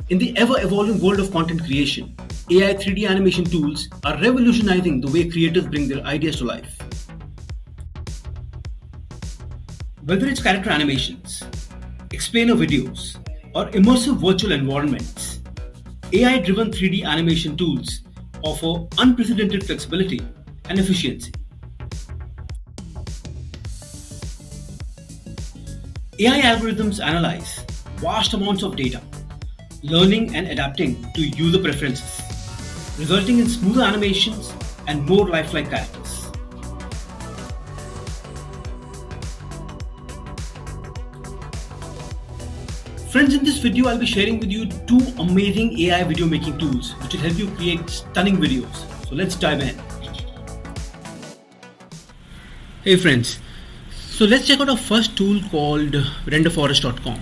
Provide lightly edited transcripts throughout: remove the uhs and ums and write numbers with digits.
In the ever-evolving world of content creation, AI 3D animation tools are revolutionizing the way creators bring their ideas to life. Whether it's character animations, explainer videos, or immersive virtual environments, AI-driven 3D animation tools offer unprecedented flexibility and efficiency. AI algorithms analyze vast amounts of data, learning and adapting to user preferences, resulting in smoother animations and more lifelike characters. Friends, in this video I'll be sharing with you two amazing AI video making tools which will help you create stunning videos. So let's dive in. Hey friends, so let's check out our first tool called Renderforest.com.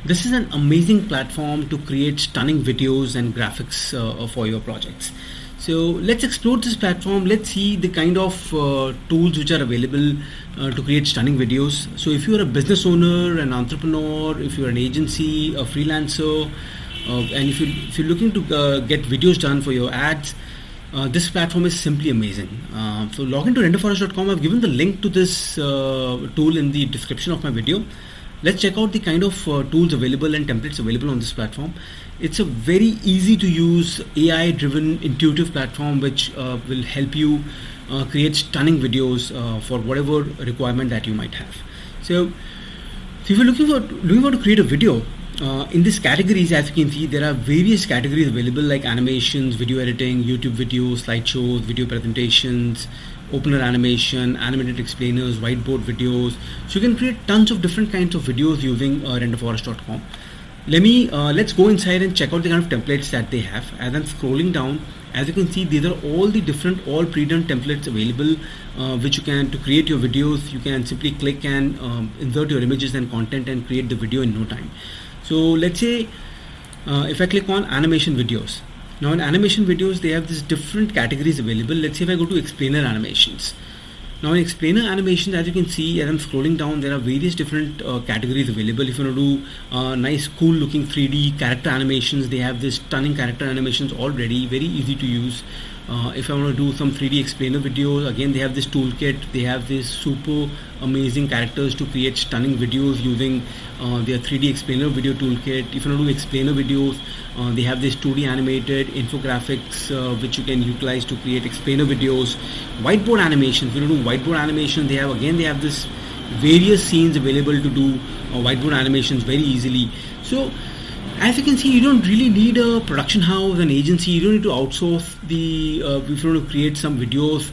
This is an amazing platform to create stunning videos and graphics for your projects. So let's explore this platform. Let's see the kind of tools which are available to create stunning videos. So if you're a business owner, an entrepreneur, if you're an agency, a freelancer, and if you're looking to get videos done for your ads, this platform is simply amazing. So log into renderforest.com. I've given the link to this tool in the description of my video. Let's check out the kind of tools available and templates available on this platform. It's a very easy to use AI driven intuitive platform which will help you create stunning videos for whatever requirement that you might have. So if you're looking for to create a video, in these categories, as you can see, there are various categories available like animations, video editing, YouTube videos, slideshows, video presentations, opener animation, animated explainers, whiteboard videos. So you can create tons of different kinds of videos using renderforest.com. Let's go inside and check out the kind of templates that they have. As I'm scrolling down, as you can see, these are all the different pre-done templates available which you can, to create your videos, you can simply click and insert your images and content and create the video in no time. So let's say if I click on animation videos. Now in animation videos, they have these different categories available. Let's say if I go to explainer animations. Now in explainer animations, as you can see, as I'm scrolling down, there are various different categories available. If you want to do nice cool looking 3D character animations, they have this stunning character animations already, very easy to use. If I want to do some 3D explainer videos, again they have this toolkit. They have this super amazing characters to create stunning videos using their 3D explainer video toolkit. If you want to do explainer videos, they have this 2D animated infographics which you can utilize to create explainer videos. Whiteboard animations, if you want to do whiteboard animation, they have this various scenes available to do whiteboard animations very easily. So as you can see, you don't really need a production house, an agency. You don't need to outsource if you want to create some videos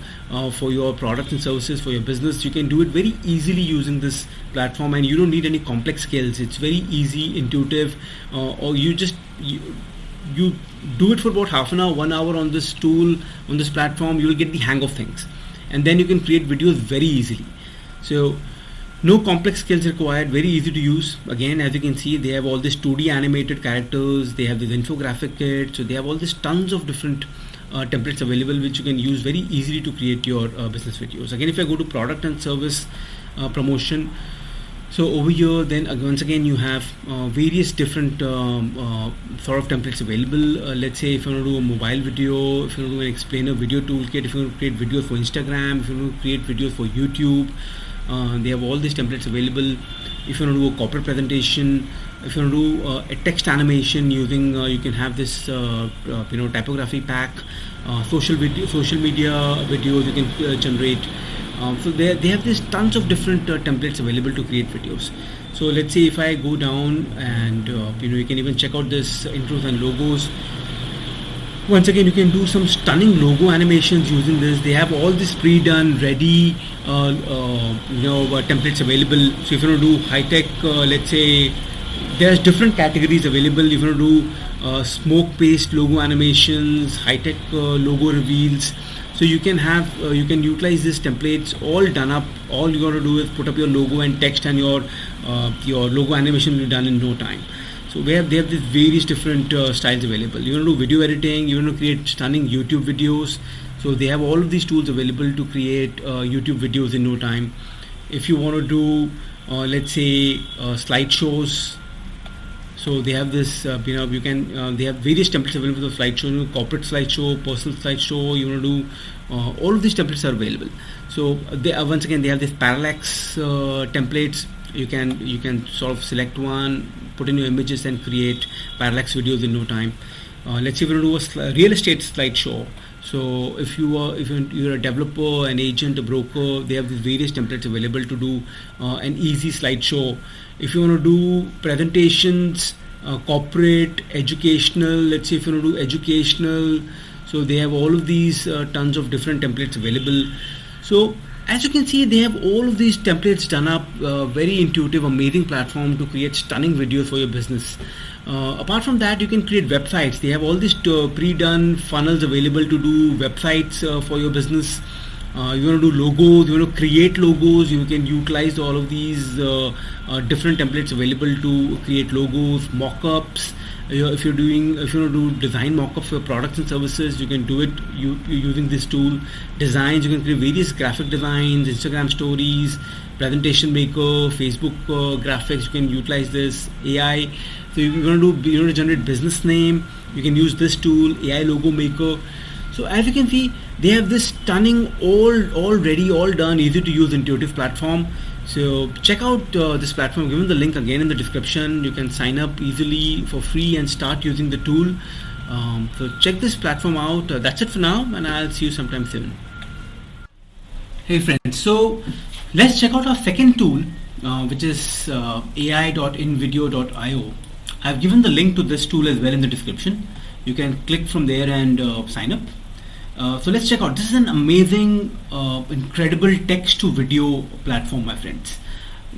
for your products and services for your business. You can do it very easily using this platform, and you don't need any complex skills. It's very easy, intuitive, or you do it for about half an hour, 1 hour on this tool, on this platform. You will get the hang of things, and then you can create videos very easily. So no complex skills required, very easy to use. Again, as you can see, they have all these 2D animated characters, they have this infographic kit, so they have all these tons of different templates available which you can use very easily to create your business videos. Again, if I go to product and service promotion, so over here, then once again you have various different sort of templates available. Let's say if you want to do a mobile video, if you want to do an explainer video toolkit, if you want to create videos for Instagram, if you want to create videos for YouTube, they have all these templates available. If you want to do a corporate presentation, if you want to do a text animation using, you can have this typography pack, social media videos you can generate. So they have this tons of different templates available to create videos. So let's say if I go down and you can even check out this intros and logos. Once again, you can do some stunning logo animations using this. They have all this pre-done, ready templates available. So if you want to do high-tech, let's say there's different categories available. If you want to do smoke-based logo animations, high-tech logo reveals, so you can utilize these templates all done up. All you got to do is put up your logo and text, and your logo animation will be done in no time. So they have these various different styles available. You want to do video editing, you want to create stunning YouTube videos. So they have all of these tools available to create YouTube videos in no time. If you want to do let's say slideshows, So they have this, you can, they have various templates available for slideshow, corporate slideshow, personal slideshow. You want to do all of these templates are available. So they once again they have this parallax templates. You can sort of select one, put in your images, and create parallax videos in no time. Let's say we're going to do a real estate slideshow. So if you're a developer, an agent, a broker, they have these various templates available to do an easy slideshow. If you want to do presentations, corporate, educational, let's say if you want to do educational, so they have all of these tons of different templates available. So as you can see, they have all of these templates done up, very intuitive, amazing platform to create stunning videos for your business. Apart from that, you can create websites. They have all these pre-done funnels available to do websites for your business. You want to do logos, you want to create logos, you can utilize all of these different templates available to create logos, mock-ups. If you want to do design mock-ups for products and services, you can do it using this tool. Designs, you can create various graphic designs, Instagram stories, presentation maker, Facebook graphics. You can utilize this. AI, so you want to generate business name, you can use this tool, AI logo maker. So as you can see, they have this stunning, all ready, all done, easy to use, intuitive platform. So check out this platform. Given the link again in the description. You can sign up easily for free and start using the tool. So check this platform out. That's it for now, and I'll see you sometime soon. Hey friends, so let's check out our second tool, which is ai.invideo.io. I've given the link to this tool as well in the description. You can click from there and sign up. So let's check out. This is an amazing, incredible text to video platform, my friends,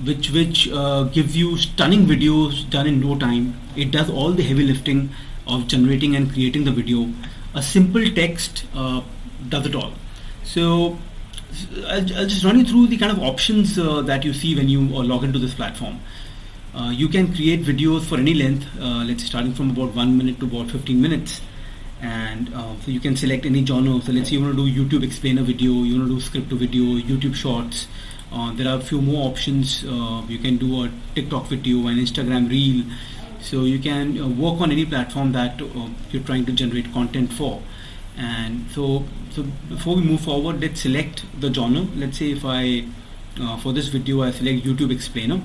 which gives you stunning videos done in no time. It does all the heavy lifting of generating and creating the video. A simple text does it all. So I'll just run you through the kind of options that you see when you log into this platform. You can create videos for any length, let's say starting from about 1 minute to about 15 minutes. And so you can select any genre. So let's say you want to do YouTube explainer video, you want to do script to video, YouTube shorts. There are a few more options. You can do a TikTok video, an Instagram reel. So you can work on any platform that you're trying to generate content for. And so before we move forward, let's select the genre. Let's say if I for this video I select YouTube explainer.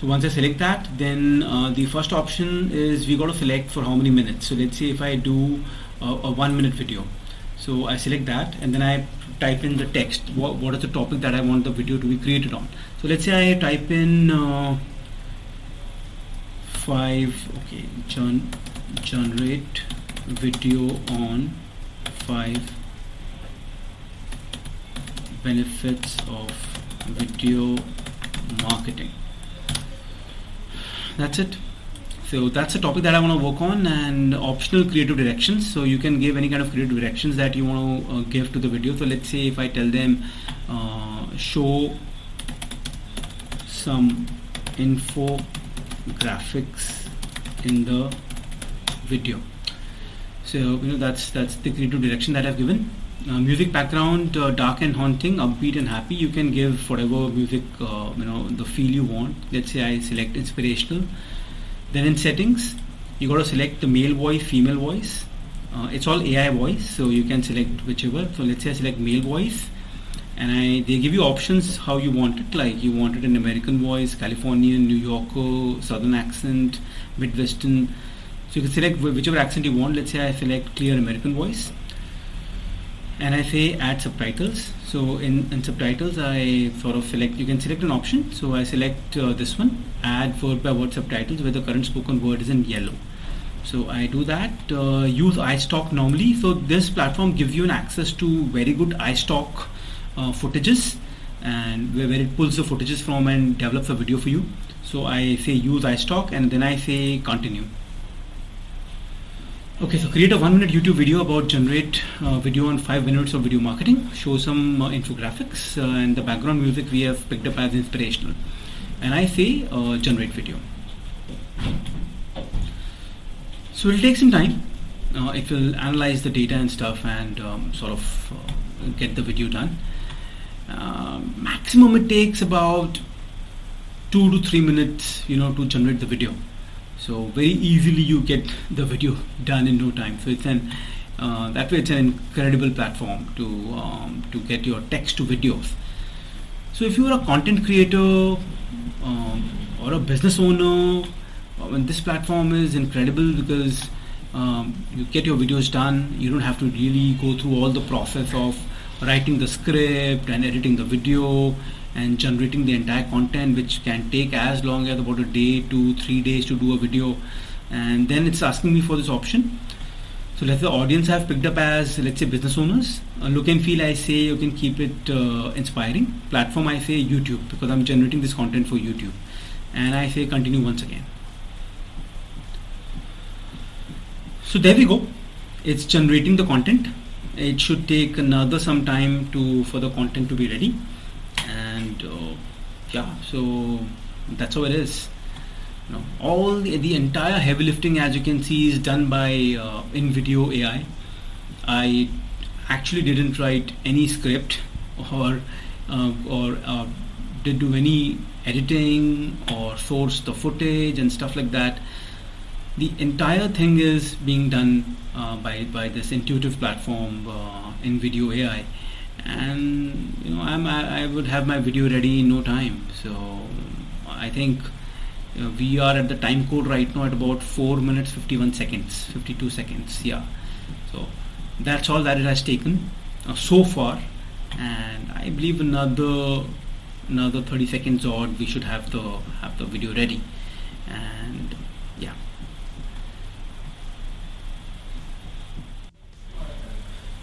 So once I select that, then the first option is we got to select for how many minutes. So let's say if I do a 1 minute video, so I select that and then I type in the text. What is the topic that I want the video to be created on? So let's say I type in generate video on 5 benefits of video marketing. That's it. So that's the topic that I want to work on, and optional creative directions. So you can give any kind of creative directions that you want to give to the video. So let's say if I tell them show some infographics in the video. So that's the creative direction that I've given. Music background, dark and haunting, upbeat and happy. You can give whatever music the feel you want. Let's say I select inspirational. Then in settings, you got to select the male voice, female voice. It's all AI voice, so you can select whichever. So let's say I select male voice, and they give you options how you want it. Like you want it in American voice, Californian, New Yorker, Southern accent, Midwestern. So you can select whichever accent you want. Let's say I select clear American voice. And I say add subtitles. So in subtitles I sort of select, you can select an option. So I select this one, add word by word subtitles where the current spoken word is in yellow. So I do that. Use iStock normally. So this platform gives you an access to very good iStock footages, and where it pulls the footages from and develops a video for you. So I say use iStock and then I say continue. Okay, so create a 1 minute YouTube video about generate video on 5 minutes of video marketing. Show some infographics and the background music we have picked up as inspirational. And I say generate video. So it'll take some time. It will analyze the data and stuff and get the video done. Maximum it takes about 2 to 3 minutes, to generate the video. So very easily you get the video done in no time. So it's an that way it's an incredible platform to get your text to videos. So if you are a content creator or a business owner, this platform is incredible because you get your videos done. You don't have to really go through all the process of writing the script and editing the video and generating the entire content, which can take as long as about a day to 3 days to do a video. And then it's asking me for this option. So let's say the audience have picked up as, let's say, business owners. Look and feel, I say you can keep it inspiring. Platform, I say YouTube, because I'm generating this content for YouTube. And I say continue once again. So there we go. It's generating the content. It should take another some time for the content to be ready. And yeah, so that's how it is. All the entire heavy lifting, as you can see, is done by Invideo AI. I actually didn't write any script or did do any editing or source the footage and stuff like that. The entire thing is being done by this intuitive platform, Invideo AI, and I would have my video ready in no time. So I think we are at the time code right now at about 4 minutes 51 seconds 52 seconds. Yeah, so that's all that it has taken so far, and I believe another 30 seconds odd we should have the video ready. And yeah,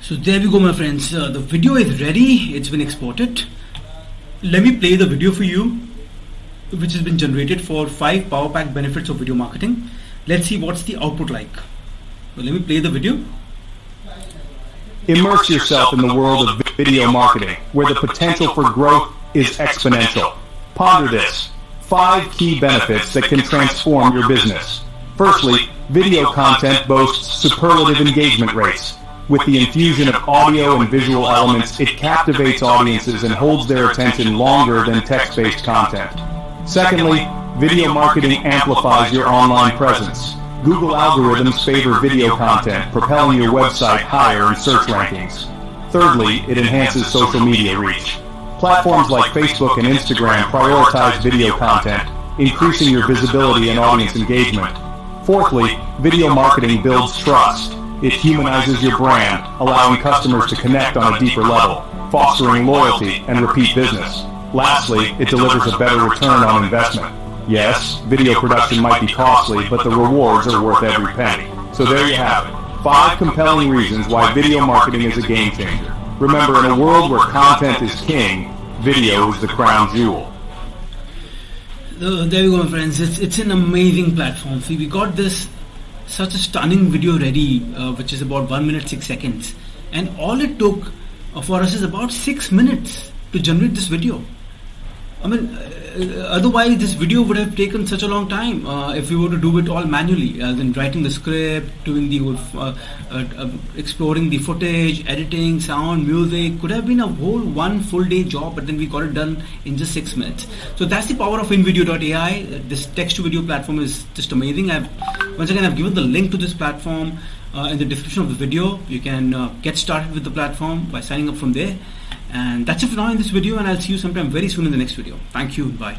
so there we go, my friends. The video is ready. It's been exported. Let me play the video for you, which has been generated for 5 power pack benefits of video marketing. Let's see what's the output like. So let me play the video. Immerse yourself in the world of video marketing, where the potential for growth is exponential. Ponder this: 5 key benefits that can transform your business. Firstly, video content boasts superlative engagement rates. With the infusion of audio and visual elements, it captivates audiences and holds their attention longer than text-based content. Secondly, video marketing amplifies your online presence. Google algorithms favor video content, propelling your website higher in search rankings. Thirdly, it enhances social media reach. Platforms like Facebook and Instagram prioritize video content, increasing your visibility and audience engagement. Fourthly, video marketing builds trust. It humanizes your brand, allowing customers to connect on a deeper level, fostering loyalty and repeat business. Lastly, it delivers a better return on investment. Yes, video production might be costly, but the rewards are worth every penny. So there you have it. 5 compelling reasons why video marketing is a game changer. Remember, in a world where content is king, video is the crown jewel. There you go, my friends. It's an amazing platform. See, we got such a stunning video ready, which is about 1 minute 6 seconds, and all it took for us is about 6 minutes to generate this video. I mean, otherwise this video would have taken such a long time if we were to do it all manually, as in writing the script, doing the exploring the footage, editing, sound, music. Could have been a whole 1 full day job, but then we got it done in just 6 minutes. So that's the power of Invideo.ai. This text to video platform is just amazing. Once again, I've given the link to this platform in the description of the video. You can get started with the platform by signing up from there. And that's it for now in this video, and I'll see you sometime very soon in the next video. Thank you. Bye.